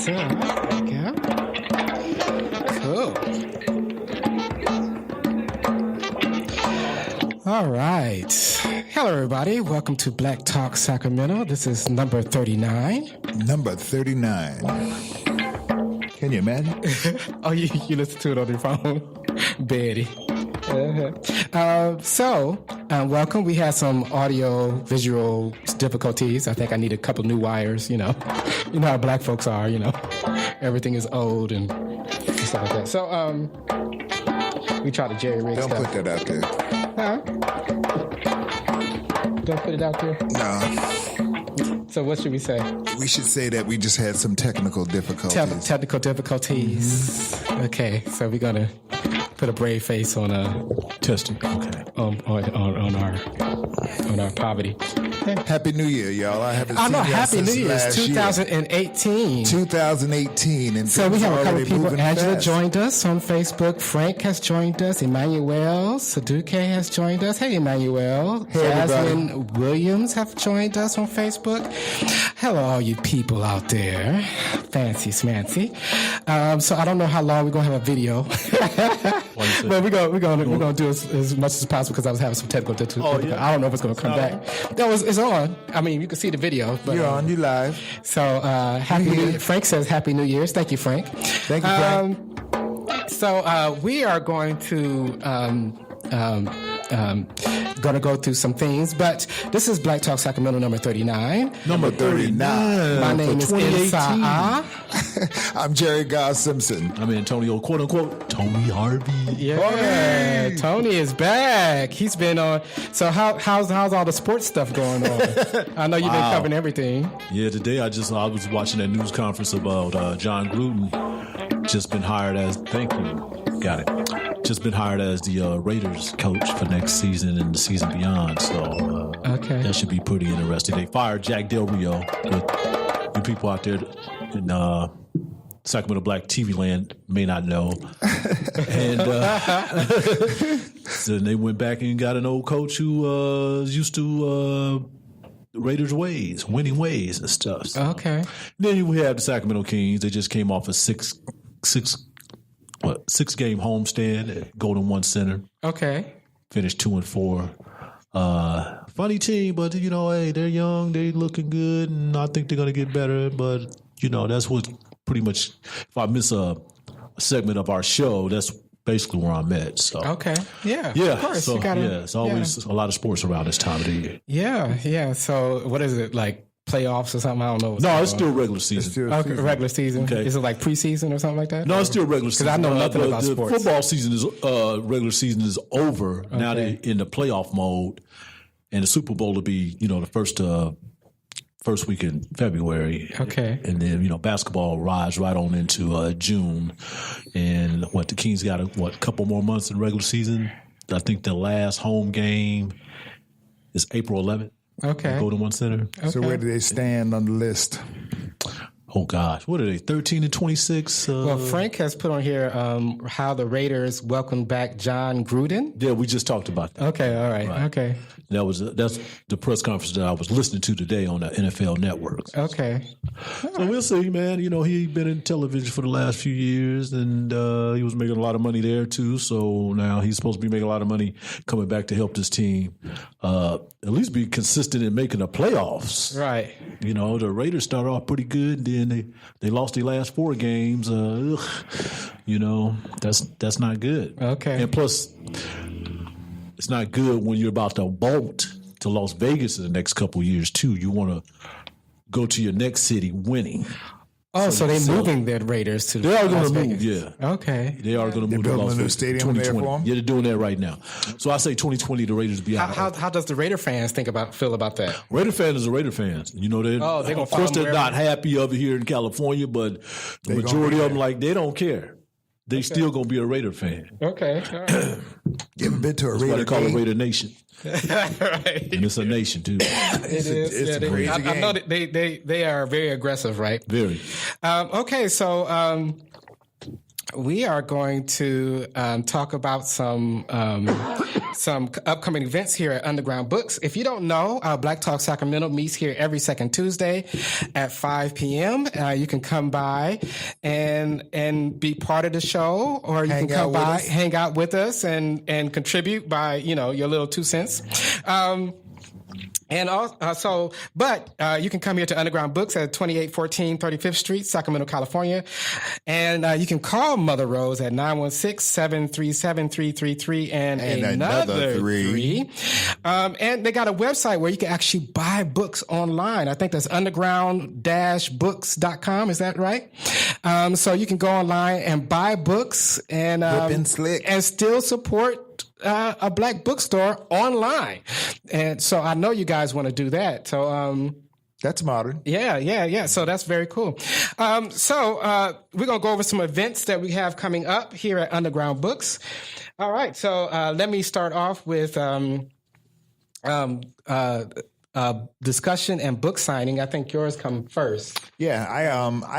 So, there we go. Cool. All right. Hello, everybody. Welcome to Black Talk Sacramento. This is number 39. Number 39. Can you imagine? Oh, you listen to it on your phone? Betty. Welcome. We had some audio visual difficulties. I think I need a couple new wires, you know how black folks are, everything is old and stuff like that. So, we try to jerry-rig stuff. Don't put that out there. Huh? Don't put it out there? No. So what should we say? We should say that we just had some technical difficulties. Technical difficulties. Mm-hmm. Okay, so we're gonna put a brave face on testing. Okay. On our poverty. Happy New Year, y'all. I haven't seen y'all Happy New Year. It's 2018. 2018. And so we have a couple of people. Angela fast. joined us on Facebook. Frank has joined us. Emmanuel Saduke has joined us. Hey, Emmanuel. Hey, Jasmine everybody. Williams have joined us on Facebook. Hello, all you people out there. Fancy smancy. So I don't know how long we're going to have a video. But we're gonna do as much as possible because I was having some technical difficulties. I don't know if it's going to come back. It's on. I mean, you can see the video. But, You're on. You live. So happy New Year. Frank says Happy New Year's. Thank you, Frank. Thank you, Frank. So we are going to go through some things, but this is Black Talk Sacramento number 39. Number 39. My name is NSAA. I'm Gerry Simpson. I'm Antonio, quote unquote, Tony Harvey. Yeah, Tony is back. He's been on. So how's all the sports stuff going on? I know you've been covering everything. Yeah, today I was watching that news conference about John Gruden. Just been hired as. Thank you. Got it. Just been hired as the Raiders coach for next season and the season beyond. So that should be pretty interesting. They fired Jack Del Rio. You people out there in Sacramento Black TV land may not know. And so they went back and got an old coach who was used to Raiders ways, winning ways and stuff. So. Okay. Then we have the Sacramento Kings. They just came off a six-game homestand at Golden One Center. Okay. Finished 2-4. Funny team, but hey, they're young, they looking good, and I think they're gonna get better. But that's what pretty much. If I miss a segment of our show, that's basically where I'm at. So okay, yeah, of course. So it's always a lot of sports around this time of the year. Yeah. So what is it like? Playoffs or something? I don't know. No, it's still regular season. Regular season. Okay. Is it like preseason or something like that? No, it's still regular season. Because I know nothing about sports. The football season is regular season is over. Okay. Now they're in the playoff mode, and the Super Bowl will be the first week in February. Okay, and then basketball rides right on into June, and the Kings got a couple more months in regular season. I think the last home game is April 11th. Okay. Golden One Center. Okay. So where do they stand on the list? Oh gosh, what are they? 13-26. Well, Frank has put on here how the Raiders welcomed back John Gruden. Yeah, we just talked about that. Okay, all right. Okay. That's the press conference that I was listening to today on the NFL Network. Okay. So we'll see, man. He's been in television for the last few years, and he was making a lot of money there too. So now he's supposed to be making a lot of money coming back to help this team at least be consistent in making the playoffs. Right. The Raiders started off pretty good, then they lost their last 4 games. That's not good. Okay. And plus, it's not good when you're about to bolt to Las Vegas in the next couple of years, too. You want to go to your next city winning. Oh, so they're moving their Raiders to They are going Las to move, Vegas. yeah. Okay. They are going to move to Las Vegas. They're building a new stadium there for them? Yeah, they're doing that right now. So I say 2020, the Raiders be out. How does the Raider fans feel about that? Raider fans are Raider fans. They're going to of course, they're not happy over here in California, but the majority of them, they don't care. They still going to be a Raider fan. Okay. All right. You ever been to a Raider game? That's why they call it Raider Nation. Right. And it's a nation, too. It's a crazy game. I know that they are very aggressive, right? Very. Okay, so we are going to talk about some upcoming events here at Underground Books. If you don't know, Black Talk Sacramento meets here every second Tuesday at 5 p.m. You can come by and be part of the show, or you can come by, hang out with us, and contribute by your little 2 cents. And also, you can come here to Underground Books at 2814 35th Street, Sacramento, California. And you can call Mother Rose at 916-737-333 and another 3. And they got a website where you can actually buy books online. I think that's underground-books.com. Is that right? So you can go online and buy books and still support a Black bookstore online. And so I know you guys want to do that. So that's modern. Yeah. So that's very cool. So we're going to go over some events that we have coming up here at Underground Books. All right. So let me start off with discussion and book signing. I think yours come first. Yeah, I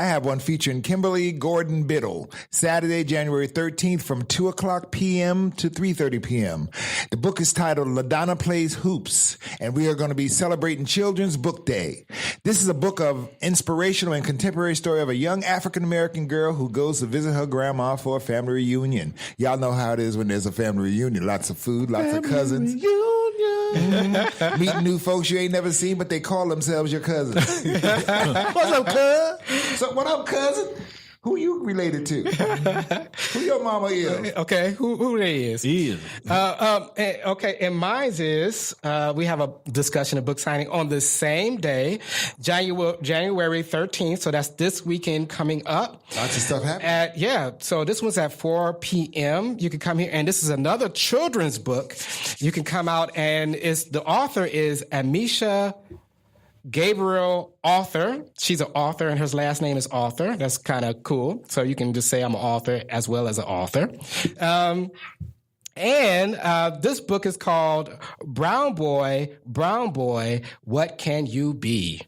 have one featuring Kimberly Gordon Biddle, Saturday, January 13th from 2 o'clock p.m. to 3:30 p.m. The book is titled LaDonna Plays Hoops, and we are going to be celebrating Children's Book Day. This is a book of inspirational and contemporary story of a young African-American girl who goes to visit her grandma for a family reunion. Y'all know how it is when there's a family reunion. Lots of food, lots of cousins. Meeting new folks you ain't never seen, but they call themselves your cousins. What's up, cuz? So, what up, cousin? Who you related to? Who your mama is? Okay, who they is? He is. Okay, and mine is, we have a discussion of book signing on the same day, January 13th, so that's this weekend coming up. Lots of stuff happening. So this one's at 4 p.m. You can come here, and this is another children's book. You can come out, and the author is Amisha Gabriel Author. She's an author, and her last name is Author. That's kind of cool. So you can just say I'm an author as well as an author. And this book is called Brown Boy, What Can You Be?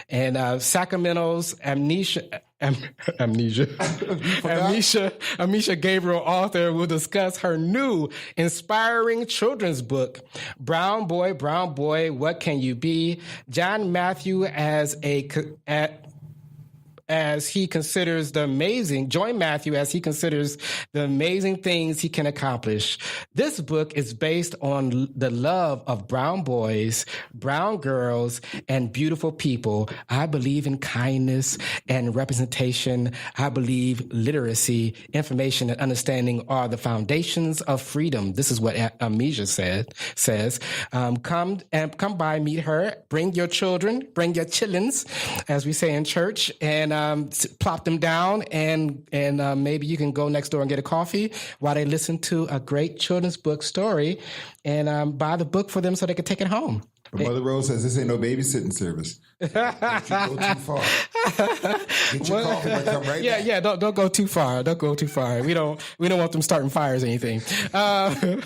And Sacramento's Amisha Gabriel Author will discuss her new inspiring children's book, Brown Boy, What Can You Be? John Matthew as he considers the amazing things he can accomplish. This book is based on the love of brown boys, brown girls, and beautiful people. I believe in kindness and representation. I believe literacy, information, and understanding are the foundations of freedom. This is what Amisha says. Come by, meet her, bring your children, bring your chillins, as we say in church, and plop them down, and maybe you can go next door and get a coffee while they listen to a great children's book story, and buy the book for them so they can take it home. But Mother Rose says this ain't no babysitting service. Don't you go too far. Get your coffee and come right back. Yeah. Don't go too far. Don't go too far. We don't want them starting fires or anything. And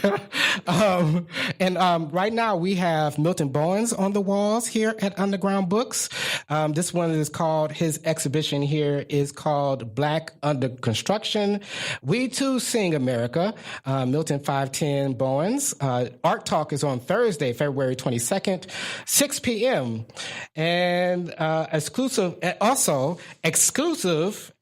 right now we have Milton Bowen's on the walls here at Underground Books. This one is called, his exhibition here is called Black Under Construction. We Too Sing America. Milton 510 Bowen's. Art Talk is on Thursday, February 22nd. 6 p.m. And exclusive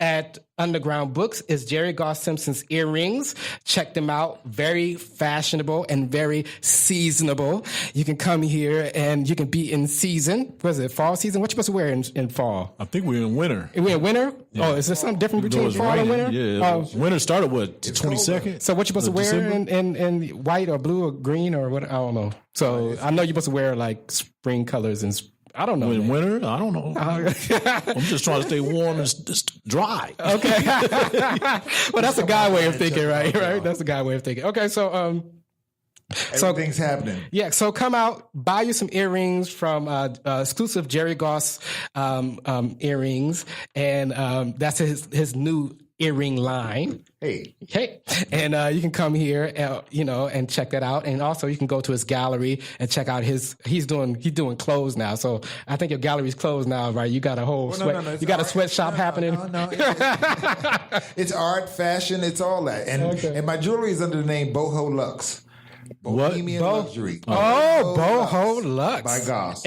at Underground Books is Gerry Goss Simpson's earrings. Check them out. Very fashionable and very seasonable. You can come here and you can be in season. What is it, fall season? What you supposed to wear in fall? I think we're in winter. We're in winter? Yeah. Oh, is there something different between fall and winter? Yeah. Winter started, the 22nd? So what you supposed to wear in white or blue or green or what? I don't know. So I know you're supposed to wear like spring colors and I don't know. In winter? I don't know. I'm just trying to stay warm and dry. Okay. Well, that's a guy way of thinking, right? That's a guy way of thinking. Okay, so everything's happening. Yeah, so come out, buy you some earrings from exclusive Gerry Goss earrings, and that's his new earring line. Hey. And you can come here, and check that out. And also you can go to his gallery and check out he's doing clothes now. So I think your gallery's closed now, right? You got a whole sweatshop happening. No. It's art, fashion, it's all that. And my jewelry is under the name Boho Lux. Bohemian Luxury. Boho Lux. By Goss.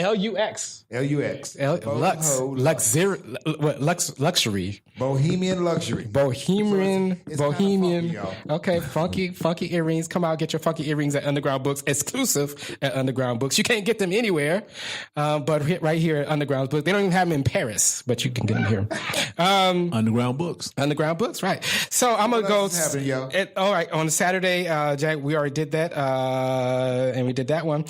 Lux. Luxury. Bohemian Luxury. Bohemian. Funky, Okay, funky earrings. Come out, get your funky earrings at Underground Books, exclusive at Underground Books. You can't get them anywhere, but right here at Underground Books. They don't even have them in Paris, but you can get them here. Underground Books, right. So I'm going to go. All right, on Saturday, Jack, we already did that, and we did that one.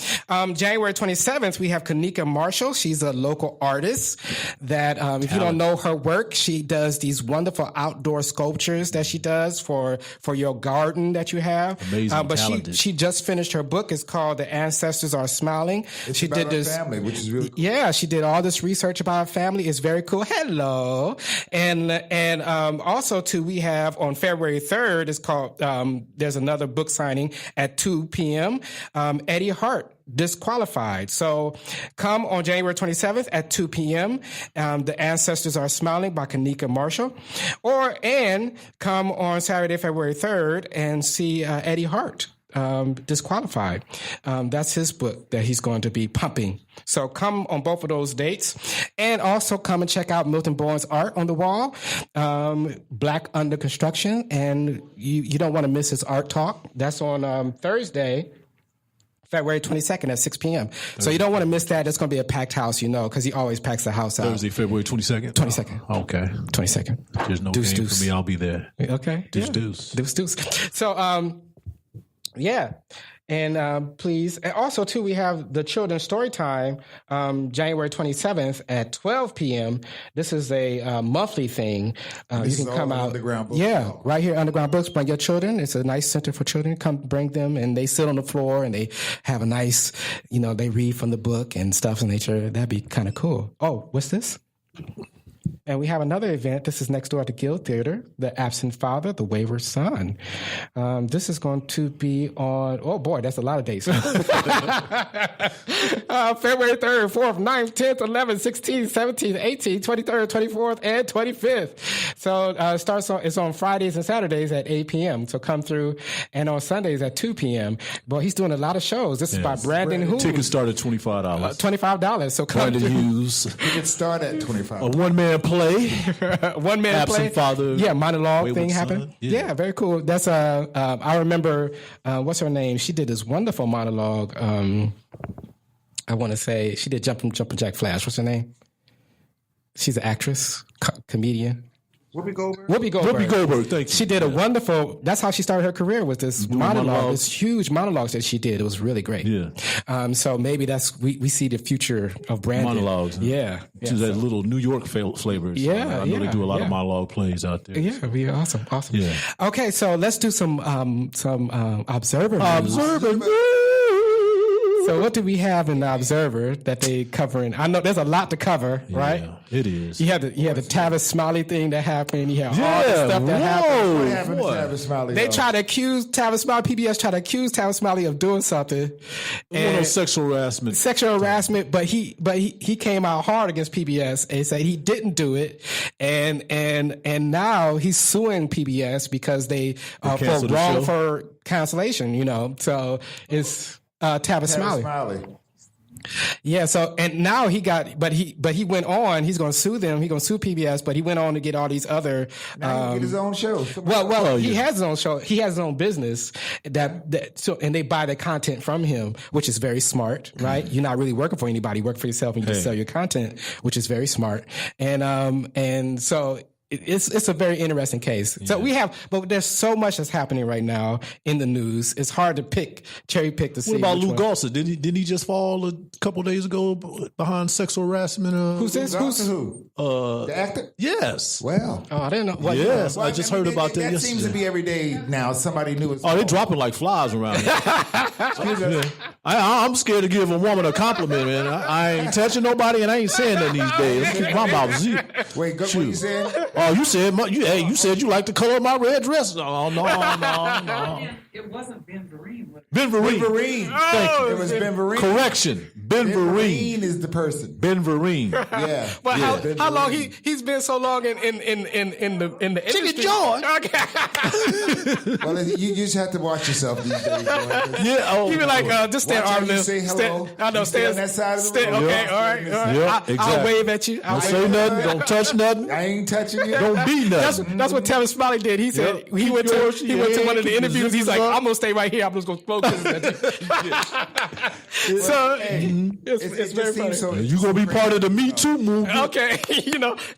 January 27th, we have Kanika Marshall. She's a local artist that, if you don't know her work, she does these wonderful outdoor sculptures that she does for your garden that you have. Amazing, but talented. she just finished her book. It's called The Ancestors Are Smiling. She did this family, which is really cool. Yeah, she did all this research about her family. It's very cool. Hello. And also too, we have on February 3rd, it's called, there's another book signing at 2 p.m. Eddie Hart, Disqualified. So come on January 27th at 2 p.m. The Ancestors Are Smiling by Kanika Marshall. And come on Saturday, February 3rd and see Eddie Hart, Disqualified. That's his book that he's going to be pumping. So come on both of those dates. And also come and check out Milton Bourne's art on the wall, Black Under Construction. And you don't want to miss his art talk. That's on Thursday, February 22nd at 6 p.m. So you don't want to miss that. It's going to be a packed house, because he always packs the house out. Thursday, February 22nd? 22nd. Oh, okay. 22nd. There's no game for me. I'll be there. Okay. Deuce. So, yeah. And please, and also too, we have the Children's Story Time, January 27th at 12 p.m. This is a monthly thing. You can come out. Underground Books. Yeah, right here, Underground Books. Bring your children. It's a nice center for children. Come bring them, and they sit on the floor and they have a nice, they read from the book and stuff in nature. That'd be kind of cool. Oh, what's this? And we have another event. This is next door at the Guild Theater, The Absent Father, The Wayward Son. This is going to be on, oh boy, that's a lot of dates. February 3rd, 4th, 9th, 10th, 11th, 16th, 17th, 18th, 23rd, 24th, and 25th. So it's on Fridays and Saturdays at 8 p.m. So come through, and on Sundays at 2 p.m. But he's doing a lot of shows. This is by Brandon Hood. Tickets start at $25. $25. So come Brandon Hughes. Tickets start at $25. A one-man play. One man Absent play. Father. Yeah, monologue Wayward thing Son. happened. Yeah, very cool. That's I remember what's her name? She did this wonderful monologue. I want to say she did Jumpin' Jack Flash. What's her name? She's an actress, comedian. Whoopi Goldberg. Whoopi Goldberg, thank you. She did a wonderful, that's how she started her career, with this monologue, this huge monologues that she did. It was really great. Yeah. So maybe we see the future of Brandon. Monologues. Yeah. To that little New York flavors. Yeah. I know they do a lot of monologue plays out there. Yeah, it'd be awesome. Yeah. Okay, so let's do some Observer news. So what do we have in the Observer that they covering? I know there's a lot to cover, right? Yeah, it is. You had the Tavis Smiley thing that happened. You have all the stuff that happened. What happened to Tavis Smiley? They tried to accuse Tavis Smiley. PBS tried to accuse Tavis Smiley of doing something. And sexual harassment. Sexual harassment, but he came out hard against PBS and said he didn't do it, and now he's suing PBS because they for cancellation. So it's. Tavis Smiley. Yeah. So and now he got, but he went on. He's going to sue them. He's going to sue PBS. But he went on to get all these other. Now he get his own show. He has his own show. He has his own business and they buy the content from him, which is very smart, right? You're not really working for anybody. You work for yourself and you just sell your content, which is very smart. And so. It's a very interesting case. Yeah. So but there's so much that's happening right now in the news. It's hard to cherry pick to see. What about Lou Gossett? Didn't he just fall a couple days ago behind sexual harassment? Who's this? Who? The actor? Yes. Well. Oh, I didn't know. Well, yes, I just heard about that yesterday. That seems to be every day now. Somebody new is. Oh, they're dropping like flies around here. I'm scared to give a woman a compliment, man. I ain't touching nobody and I ain't saying that these days. Keep my mouth zip. Wait, what you saying? Oh, you said you like the color of my red dress. Oh, no. It wasn't Ben Vereen. Ben Vereen. Thank you. It was Ben Vereen. Correction. Ben Vereen is the person. Ben Vereen. Yeah. But Yeah. how long he's been so long in the industry? Chicken George. Okay. Well, you just have to watch yourself these days. Yeah. Oh, You be like, just stand Watch how arm you length. say hello. I know. You stay on that side of the room. Okay. Yeah. All right. Yeah, I'll exactly. wave at you. Don't say nothing. Don't touch nothing. I ain't touching you. Don't be nothing. That's what Tavis Smiley did. He said Yep. he went to one of the keep your interviews. He's zippers like, up. I'm gonna stay right here. I'm just gonna smoke this at you. So it's very funny. You gonna be part of the Me Too movement? Okay,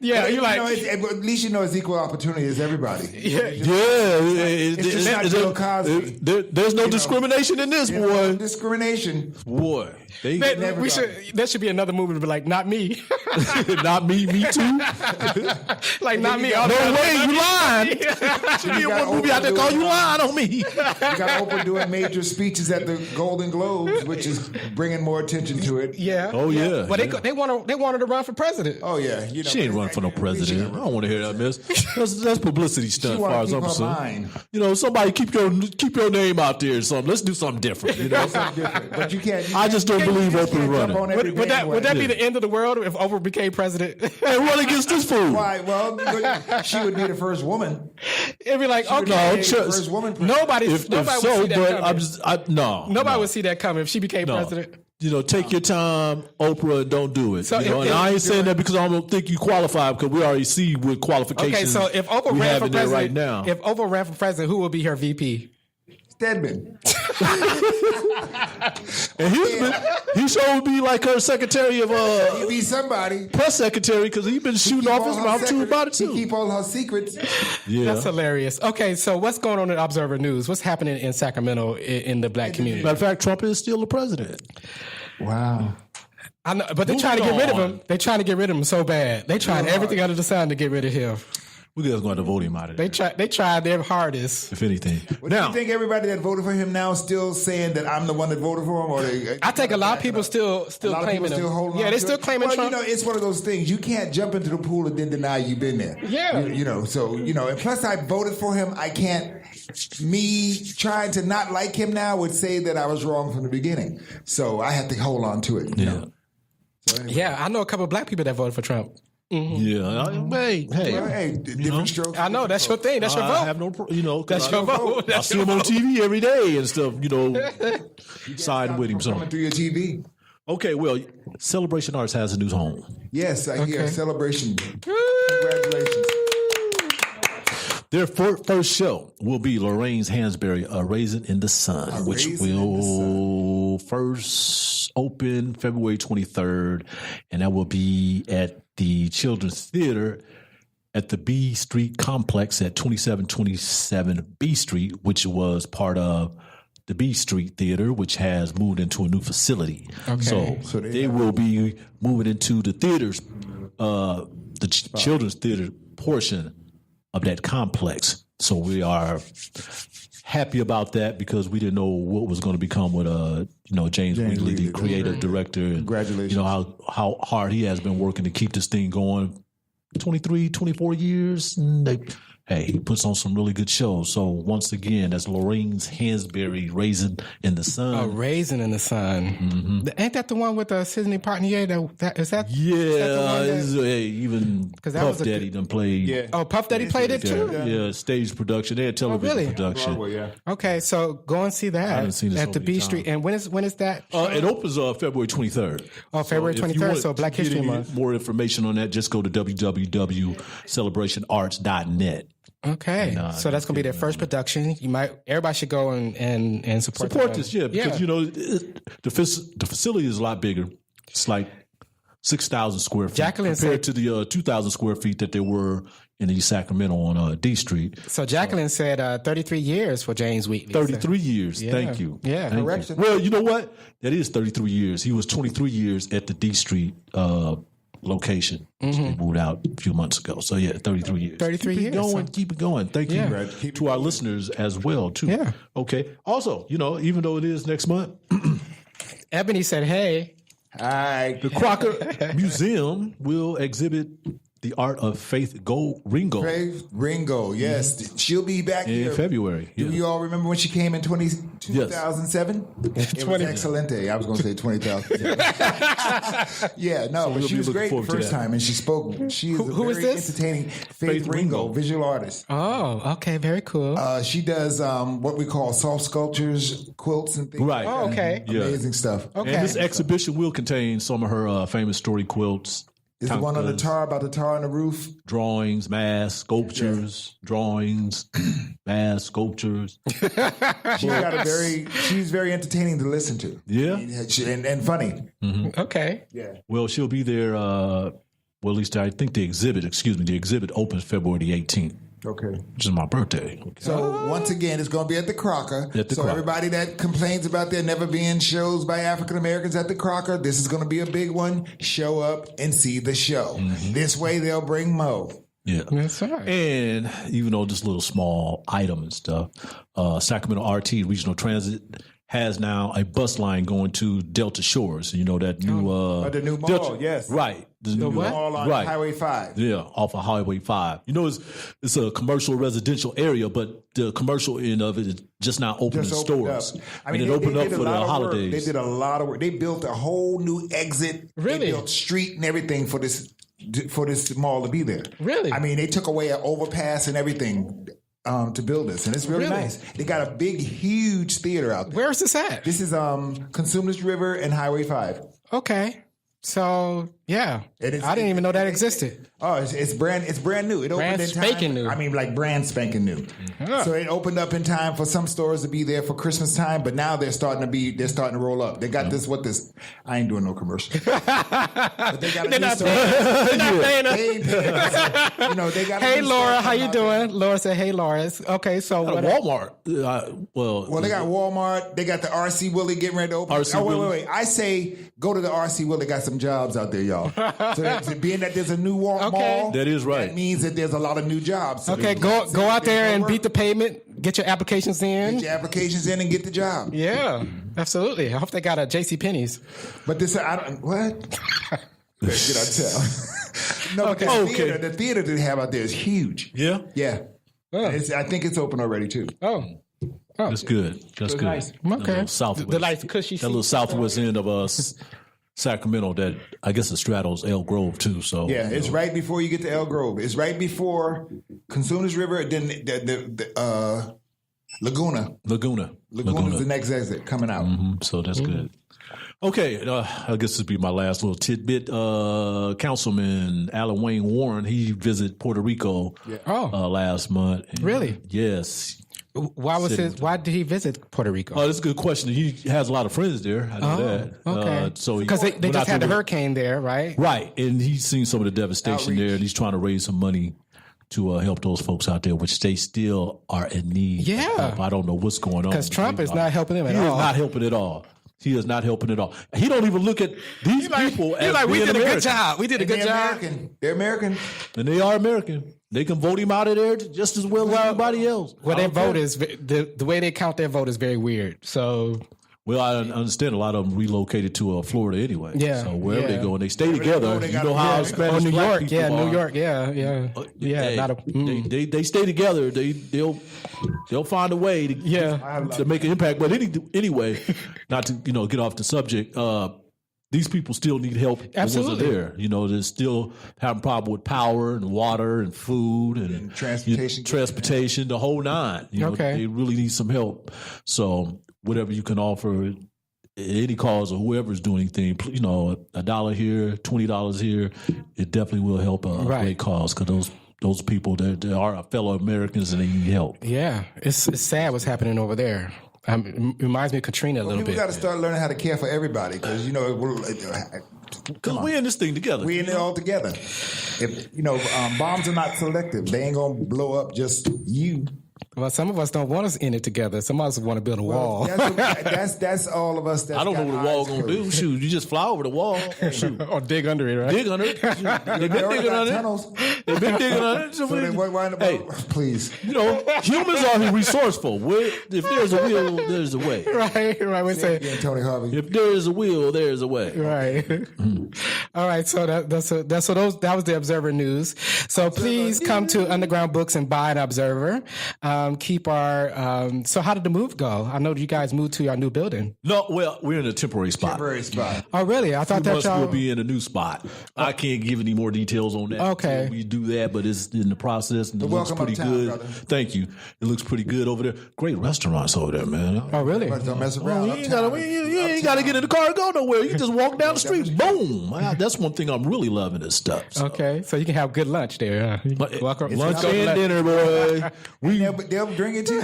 yeah, you like. At least you know it's equal opportunity as everybody. Yeah. It's just not Bill Cosby. There's no discrimination in this, boy. Discrimination. Boy, That should be another movie to be like, not me. not me. Me too. Like, not me. No way, you lying. Should be got one movie out there call you lying on me. You got Oprah doing major speeches at the Golden Globes, which is bringing more attention to it. Yeah. Oh yeah. But they wanted to run for president. Oh yeah. She ain't running for no president. I don't want to hear that, miss. That's publicity stunt, as far as I'm concerned. Somebody keep your name out there or something. Let's do something different. But you can't. I just don't believe Oprah running. Would that be the end of the world if Oprah became president? Hey, run against this fool. Why? Well, she would be the first woman. It'd be like, She would be okay, the first woman. nobody would see that coming. No. Nobody would see that coming if she became No. president. Take your time, Oprah, and don't do it. So and I ain't saying that because I don't think you qualify, because we already see what qualifications. Okay, so if Oprah we ran have for in there president, right now. if Oprah ran for president, who would be her VP? Stedman. And he sure would be like her secretary of He'd be somebody. press secretary, because he's been shooting off his mouth too about it too. He keep all her secrets. Yeah. That's hilarious. Okay, so what's going on in Observer News? What's happening in Sacramento in the black community? Matter of fact, Trump is still the president. Wow. I know, but they're trying to get rid of him. They're trying to get rid of him so bad. They tried everything under the sun to get rid of him. We just going to vote him out of there. They tried their hardest. If anything. Do you think everybody that voted for him now is still saying that I'm the one that voted for him? Or I think a lot of people still claiming him. Yeah, they're still claiming Trump. It's one of those things. You can't jump into the pool and then deny you've been there. Yeah. And plus I voted for him. I can't. Me trying to not like him now would say that I was wrong from the beginning. So I have to hold on to it. Yeah. So anyway. Yeah, I know a couple of black people that voted for Trump. Mm-hmm. Yeah. Hey, different strokes. I know that's your thing. That's your vote. I have no, That's your vote. I see him on TV every day and stuff. Siding with him. So Coming through your TV. okay, well, Celebration Arts has a new home. Yes, I hear Celebration. Congratulations. Their first show will be Lorraine's Hansberry, A Raisin in the Sun, which will first open February 23rd, and that will be at the Children's Theater at the B Street Complex at 2727 B Street, which was part of the B Street Theater, which has moved into a new facility. Okay. So they will be moving into the theaters, the Children's Theater portion of that complex. So we are happy about that, because we didn't know what was going to become with James Wheatley, the creator, director. And, congratulations. How hard he has been working to keep this thing going. 23, 24 years. And he puts on some really good shows. So once again, that's Lorraine's Hansberry, Raisin in the Sun. A Raisin in the Sun. Mm-hmm. Ain't that the one with Sidney Poitier? Is that even Puff Daddy done played. Yeah. Oh, Puff Daddy played it too? Yeah, stage production. They had television production. Broadway, yeah. Okay, so go and see that haven't seen this at the B Street. And when is that? It opens February 23rd. Oh, February 23rd, so Black History Month. More information on that, just go to www.celebrationarts.net. Okay, so that's going to be their first production. Everybody should go and support this, because the facility is a lot bigger. It's like 6,000 square feet compared to the 2,000 square feet that there were in East Sacramento on D Street. So Jacqueline said 33 years for James Wheatley. 33 years. Yeah. Thank you. Yeah, correction. Well, you know what? That is 33 years. He was 23 years at the D Street location. Mm-hmm. He moved out a few months ago. So 33 years. 33 years. Keep it going. Thank you to our listeners as well too. Yeah. Okay. Also, even though it is next month, Ebony said, "Hey, All right. the Crocker Museum will exhibit The Art of Faith Ringo Faith Ringo, yes. She'll be back in here. February. Do you all remember when she came in 2007? It was excelente. I was going to say 20,000. Yeah, no, So but we'll she be was looking great the forward to first that. time, and she spoke. She is Who a is very this? entertaining Faith Ringo, visual artist. Oh, okay, very cool. She does what we call soft sculptures, quilts, and things. Right. Oh, okay. Yeah. Amazing stuff. Okay. And this exhibition will contain some of her famous story quilts. Is the one on the Tonkas, tar about the tar on the roof? drawings, masks, sculptures, drawings, masks, sculptures. She's very entertaining to listen to. Yeah. And funny. Okay. Yeah. Well, she'll be there. Well, at least I think the exhibit opens February the 18th, Okay. which is my birthday. So once again, it's going to be at the Crocker. At the so Crocker. everybody that complains about there never being shows by African Americans at the Crocker, this is going to be a big one. Show up and see the show. This way they'll bring Mo. Yeah. That's right. And even though this little small item and stuff, Sacramento RT Regional Transit has now a bus line going to Delta Shores. You know, that new... the new mall, Delta, yes. Right. The new what? All on right. Highway 5. Yeah, off of Highway 5. You know, it's a commercial residential area, but the commercial end of it is just now opening Just opened stores. up. I mean, and it opened they up did a for the lot of work. holidays. They did a lot of work. They built a whole new exit. Really? They built street and everything for this mall to be there. Really? I mean, they took away an overpass and everything to build this, and it's really nice. They got a big, huge theater out there. Where is this at? This is Consumers River and Highway 5. Okay. So, yeah. I didn't even know that existed. Oh, it's brand new. It opened Brand in time. spanking new. I mean, like brand spanking new. Yeah. So it opened up in time for some stores to be there for Christmas time, but now they're starting to roll up. They got this. I ain't doing no commercial. But they got a new store. They're not paying us. They ain't paying us. You know, they got. A Hey, new Laura, store how you out there. doing? Laura said, hey, Laura. Okay, so what? Walmart. Well, they got Walmart. They got the RC Willie getting ready to open. RC Willie. Wait. I say go to the RC Willie. Got some jobs out there, y'all. So being that there's a new mall, That is right. That means that there's a lot of new jobs. So Okay, go out there and beat the pavement. Get your applications in. Get your applications in and get the job. Yeah, absolutely. I hope they got a JCPenney's. But this, I don't. What? Did I tell? No, but Okay. the theater they have out there is huge. Yeah? Yeah. I think it's open already too. Oh, That's good. That's good. nice. That Okay. little southwest, The like cushy that little seats. southwest end of Sacramento that I guess it straddles El Grove too. So Yeah, it's right before you get to El Grove. It's right before Consumers River, then the Laguna. Laguna's the next exit coming out. So that's good. Okay, I guess this would be my last little tidbit. Councilman Alan Wayne Warren, he visited Puerto Rico last month. And Really? Yes. Why did he visit Puerto Rico? Oh, that's a good question. He has a lot of friends there. I know that. Okay. So Because they went just out had the there hurricane there, right? Right, and he's seen some of the devastation there, and he's trying to raise some money to help those folks out there, which they still are in need. Yeah. of help. I don't know what's going on. Because Trump is not helping them at He all. is not helping at all. He is not helping at all. He don't even look at these people as we being did a American. good job. We did a good They're job. American. They're American. And they are American. They can vote him out of there just as well as everybody else. Well, I their don't care. vote is the way they count their vote is very weird. So Well, I understand a lot of them relocated to Florida anyway. Yeah, So wherever yeah. they go and they stay together, they you got- know how yeah. Spanish New black York, people yeah, are. New York, yeah. Hey, Not a they stay together. They'll find a way to to make an impact. But anyway, not to get off the subject. These people still need help. Absolutely. The ones that are there. They're still having problem with power and water and food and transportation. the whole nine. Okay. They really need some help. So whatever you can offer. Any cause or whoever's doing anything, $1 here, $20 here, it definitely will help a great cause because those people they are our fellow Americans and they need help. Yeah, it's sad what's happening over there. It reminds me of Katrina a little People bit. got to start learning how to care for everybody because Because we're in this thing together. we in it all together. If bombs are not selective, they ain't gonna blow up just you. Well, some of us don't want us in it together. Some of us want to build a wall. That's all of us. I don't know what the wall gonna do. Shoot, you just fly over the wall. Shoot. Or dig under it, right? Dig under it. They've been digging under it. They've been digging under it. So then hey, please. You know, humans are resourceful. If there's a will, there's a way. Right. We say, Tony Harvey. If there is a will, there is a way. Right. All right. So that was the Observer news. So please come to Underground Books and buy an Observer. Keep our. So how did the move go? I know you guys moved to our new building. No, well, we're in a temporary spot. Oh, really? I thought that y'all will be in a new spot. I can't give any more details on that. Okay. We do that, but it's in the process, and it looks pretty good. Brother. Thank you. It looks pretty good over there. Great restaurants over there, man. Oh, really? Don't mess around. You ain't got to get in the car and go nowhere. You can just walk down the street. Boom. That's one thing I'm really loving this stuff. So. Okay, so you can have good lunch there. Huh? Lunch and dinner, boy. They'll bring it to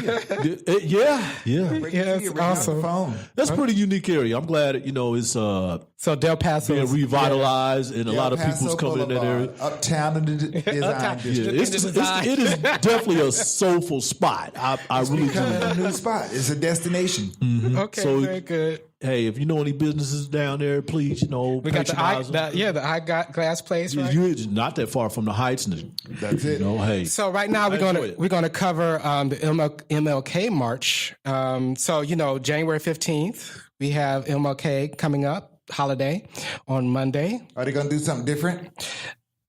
you. Yeah. That's awesome. That's a pretty unique area. I'm glad it's so Del Paso being revitalized, and a lot of people's coming in that area. Uptown in the design district. It is definitely a soulful spot. I really do. A new spot. It's a destination. Mm-hmm. Okay, so, very good. Hey, if you know any businesses down there, please, we got the Eyeglass place, right? You're not that far from the Heights. That's it. Hey. So right now we're gonna cover the MLK March. So January 15th we have MLK coming up, holiday on Monday. Are they gonna do something different?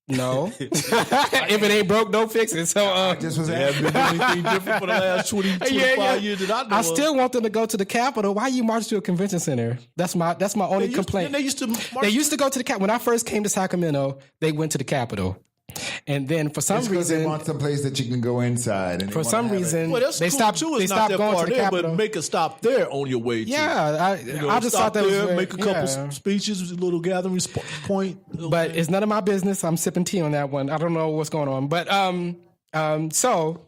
No. If it ain't broke, don't fix it. So just was haven't been doing anything different for the last 25 years that I know. I still want them to go to the Capitol. Why you march to a convention center? That's my only complaint. They used to go to the Capitol. When I first came to Sacramento, they went to the Capitol. And then for some reason, they want some place that you can go inside. And for some reason, they stopped going to the Capitol. But make a stop there on your way. Yeah, I just thought that was weird. Make a couple speeches, a little gathering point. But it's none of my business. I'm sipping tea on that one. I don't know what's going on. But so.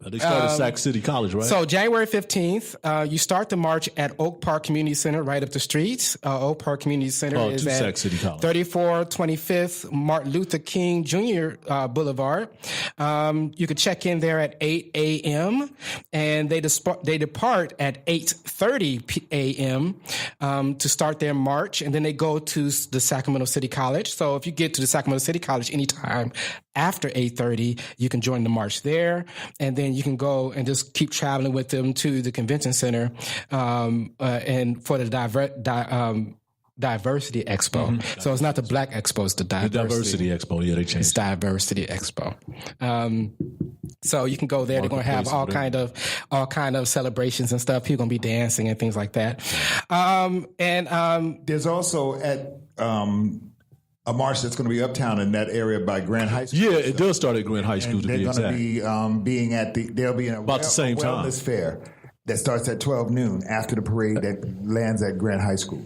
They started Sac City College, right? So January 15th, you start the march at Oak Park Community Center, right up the street. Oak Park Community Center is at Sac City College. 3425th Martin Luther King Jr. Boulevard. You could check in there at 8 a.m. and they depart at 8:30 a.m. To start their march, and then they go to the Sacramento City College. So if you get to the Sacramento City College anytime after 8:30, you can join the march there, and then you can go and just keep traveling with them to the convention center and for the Diversity Expo. Mm-hmm. So it's not the Black Expo, it's the Diversity Expo. Yeah, they changed. It's Diversity Expo. So you can go there. They're going to have all kind of celebrations and stuff. People going to be dancing and things like that. There's also at a march that's going to be uptown in that area by Grant High School. Yeah, it does start at Grant High School. They're going to be they'll be in about the same time wellness fair that starts at 12 noon after the parade that lands at Grant High School.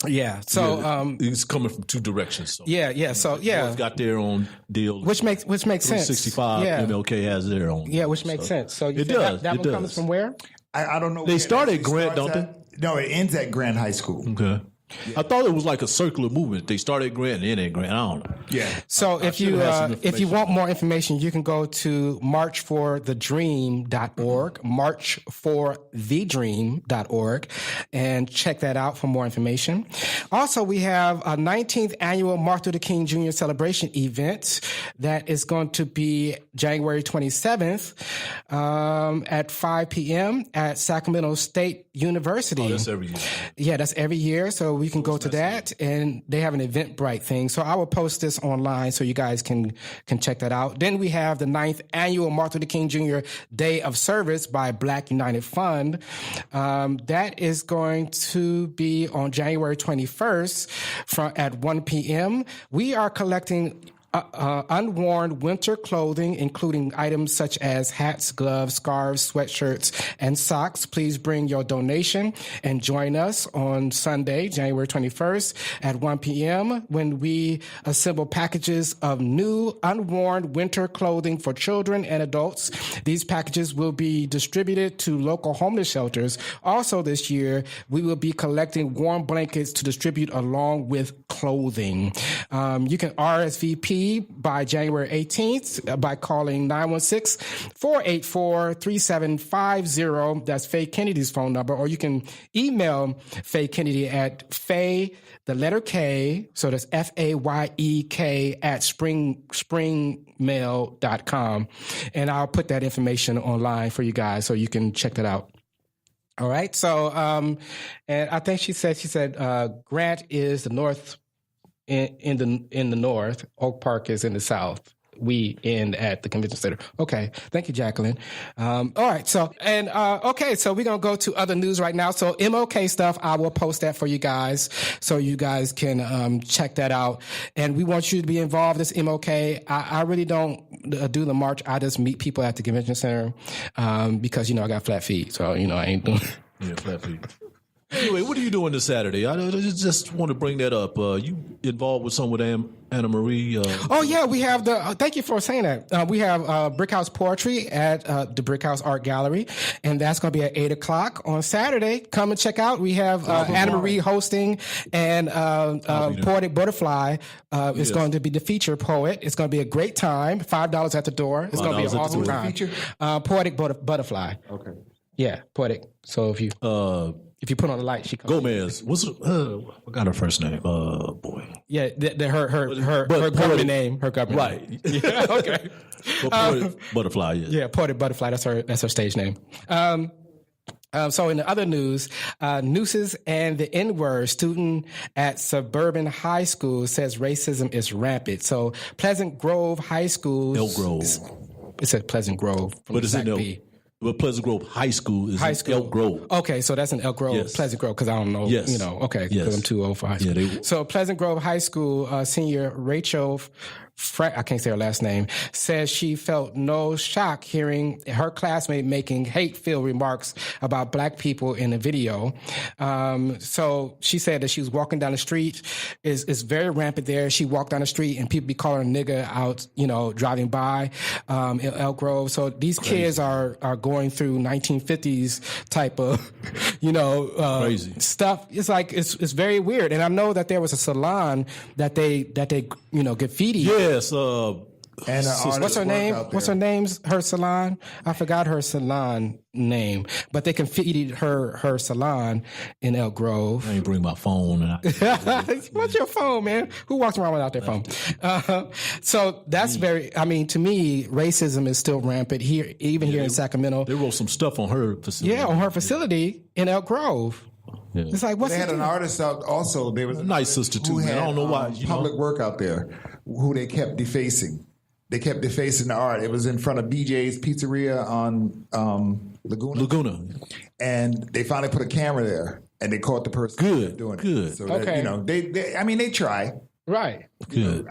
Yeah, so it's coming from two directions. So. So both got their own deal, which makes sense. 65 MLK has their own. Yeah, which makes sense. So it does. That one comes from where? I don't know. They start at Grant, don't they? No, it ends at Grant High School. Okay. Yeah. I thought it was like a circular movement. They started at Grant and ended at Grant. I don't know. Yeah. So if you want more information, you can go to marchforthedream.org, marchforthedream.org, and check that out for more information. Also, we have a 19th annual Martin Luther King Jr. celebration event that is going to be January 27th at 5 p.m. at Sacramento State University. Oh, that's every year. Yeah, that's every year. So we can go to that, and they have an Eventbrite thing. So I will post this online so you guys can check that out. Then we have the 9th annual Martin Luther King Jr. Day of Service by Black United Fund. That is going to be on January 21st at 1 p.m. We are collecting unworn winter clothing, including items such as hats, gloves, scarves, sweatshirts, and socks. Please bring your donation and join us on Sunday, January 21st at 1 p.m. when we assemble packages of new unworn winter clothing for children and adults. These packages will be distributed to local homeless shelters. Also this year, we will be collecting warm blankets to distribute along with clothing. You can RSVP key by January 18th by calling 916-484-3750. That's Faye Kennedy's phone number. Or you can email Faye Kennedy at Faye, the letter K, so that's FAYEK at springmail.com. And I'll put that information online for you guys so you can check that out. All right. So, and I think she said, Grant is the north in the north. Oak Park is in the south. We end at the convention center. Okay. Thank you, Jacqueline. All right. So, and, okay. So we're going to go to other news right now. So MLK stuff, I will post that for you guys so you guys can, check that out. And we want you to be involved in this MLK. I really don't do the march. I just meet people at the convention center, because, I got flat feet. So, I ain't doing. Yeah, flat feet. Anyway, what are you doing this Saturday? I just want to bring that up. You involved with some with Anna Marie? Oh yeah, we have thank you for saying that. We have Brick House Poetry at the Brick House Art Gallery, and that's going to be at 8:00 on Saturday. Come and check out. We have Anna Marie hosting, and Poetic Butterfly is going to be the feature poet. It's going to be a great time. $5 at the door. It's going to be an awesome time. Poetic Butterfly. Okay. Yeah, poetic. So if you put on the light, she comes. Gomez. I got her first name. Boy. Yeah, her government name. Her government right. name. Yeah, okay. Poetic Butterfly. Yeah, Poetic Butterfly. That's her stage name. So in the other news, Nooses and the N-word, student at Suburban High School says racism is rampant. So Pleasant Grove High School. Elk Grove. It said Pleasant Grove. But it's in Elk. But Pleasant Grove High School is in Elk Grove. Okay, so that's in Elk Grove, yes. Pleasant Grove, because I don't know, yes. Okay, because I'm too old for high school. Yeah, so Pleasant Grove High School senior Rachel, I can't say her last name, says she felt no shock hearing her classmate making hate-filled remarks about black people in the video. So she said that she was walking down the street. It's very rampant there. She walked down the street and people be calling her nigga out, driving by in Elk Grove. So these kids are going through 1950s type of, crazy stuff. It's like, it's very weird. And I know that there was a salon that they graffiti. Yes. And what's her name? What's her name's her salon? I forgot her salon name, but they graffitied her salon in Elk Grove. I ain't bring my phone. What's your phone, man? Who walks around without their phone? So that's to me, racism is still rampant here, even here in Sacramento. They wrote some stuff on her facility. Yeah, on her facility in Elk Grove. Yeah. It's like, they had an artist out also. There was a nice sister too. Man. I don't know why. Public work out there who they kept defacing. They kept defacing the art. It was in front of BJ's Pizzeria on Laguna. And they finally put a camera there, and they caught the person doing it. So okay. That, they try. Right. Good.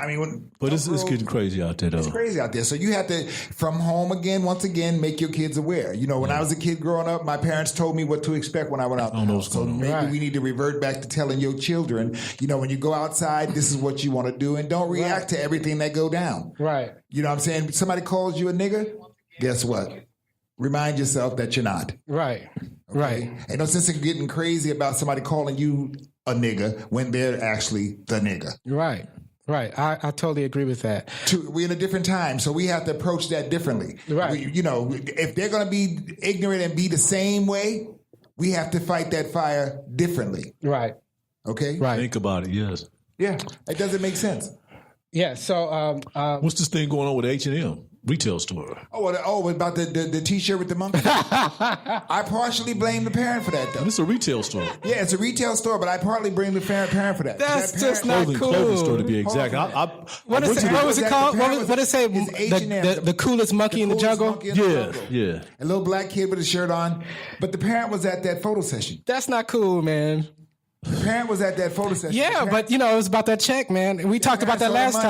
But it's getting crazy out there, though. It's crazy out there. So you have to, from home once again, make your kids aware. When I was a kid growing up, my parents told me what to expect when I went out the house. So maybe we need to revert back to telling your children, when you go outside, this is what you want to do, and don't react to everything that go down. Right. You know what I'm saying? Somebody calls you a nigga, guess what? Remind yourself that you're not. Right. Okay? Right. Ain't no sense in getting crazy about somebody calling you a nigga when they're actually the nigga. Right. Right. I totally agree with that. We're in a different time, so we have to approach that differently. Right. If they're going to be ignorant and be the same way, we have to fight that fire differently. Right. Okay? Right. Think about it, yes. Yeah. It doesn't make sense. Yeah, so... what's this thing going on with H&M? Retail store. About the T-shirt with the monkey. I partially blame the parent for that, though. It's a retail store. Yeah, it's a retail store, but I partly blame the parent for that. That's just not cool. Clothing store, to be exact. What was it called? What did it say? The coolest monkey in the jungle? Yeah. A little black kid with a shirt on. But the parent was at that photo session. That's not cool, man. The parent was at that photo session. Yeah, but it was about that check, man. We talked about that last